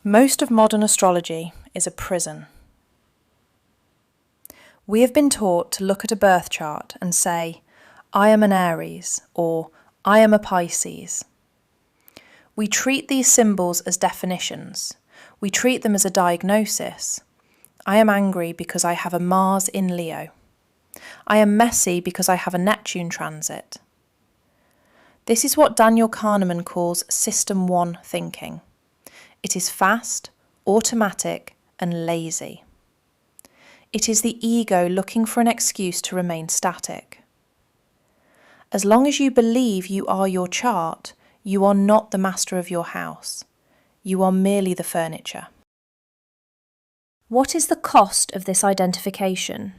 Most of modern astrology is a prison. We have been taught to look at a birth chart and say, I am an Aries, or I am a Pisces. We treat these symbols as definitions. We treat them as a diagnosis. I am angry because I have a Mars in Leo. I am messy because I have a Neptune transit. This is what Daniel Kahneman calls System 1 thinking. It is fast, automatic, and lazy. It is the ego looking for an excuse to remain static. As long as you believe you are your chart, you are not the master of your house. You are merely the furniture. What is the cost of this identification?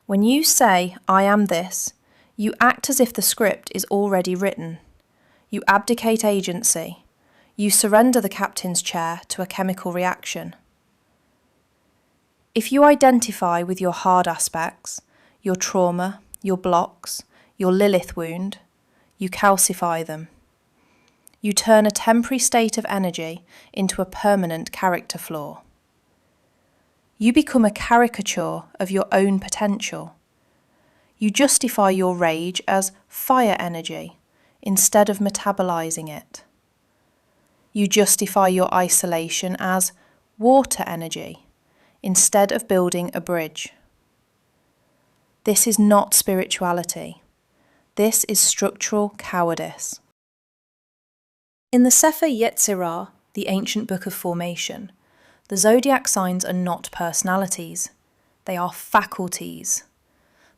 When you say, I am this, you act as if the script is already written. You abdicate agency. You surrender the captain's chair to a chemical reaction. If you identify with your hard aspects, your trauma, your blocks, your Lilith wound, you calcify them. You turn a temporary state of energy into a permanent character flaw. You become a caricature of your own potential. You justify your rage as fire energy instead of metabolizing it. You justify your isolation as water energy instead of building a bridge. This is not spirituality. This is structural cowardice. In the Sefer Yetzirah, the ancient book of formation, the zodiac signs are not personalities. They are faculties.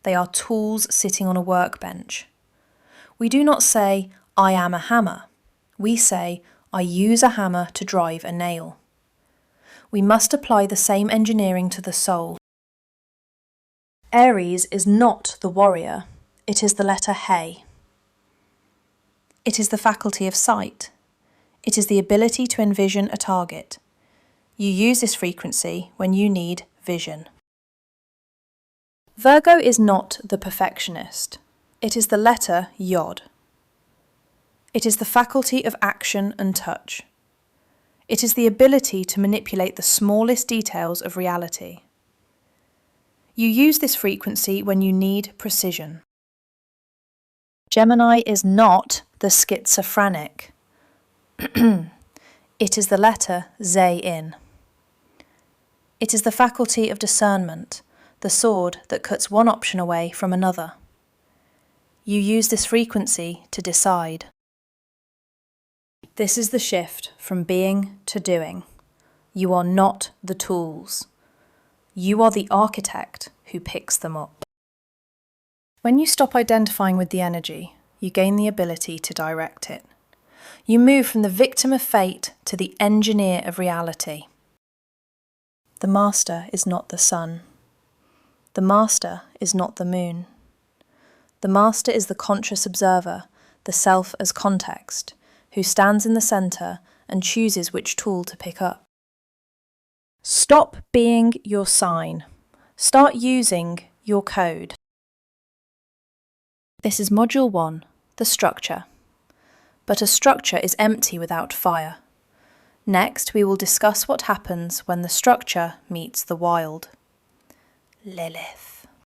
They are tools sitting on a workbench. We do not say, I am a hammer. We say, I use a hammer to drive a nail. We must apply the same engineering to the soul. Aries is not the warrior. It is the letter He. It is the faculty of sight. It is the ability to envision a target. You use this frequency when you need vision. Virgo is not the perfectionist. It is the letter Yod. It is the faculty of action and touch. It is the ability to manipulate the smallest details of reality. You use this frequency when you need precision. Gemini is not the schizophrenic. It is the letter Zayin. It is the faculty of discernment, the sword that cuts one option away from another. You use this frequency to decide. This is the shift from being to doing. You are not the tools. You are the architect who picks them up. When you stop identifying with the energy, you gain the ability to direct it. You move from the victim of fate to the engineer of reality. The master is not the sun. The master is not the moon. The master is the conscious observer, the self as context, who stands in the centre and chooses which tool to pick up. Stop being your sign. Start using your code. This is Module 1, the structure. But a structure is empty without fire. Next, we will discuss what happens when the structure meets the wild. Lilith.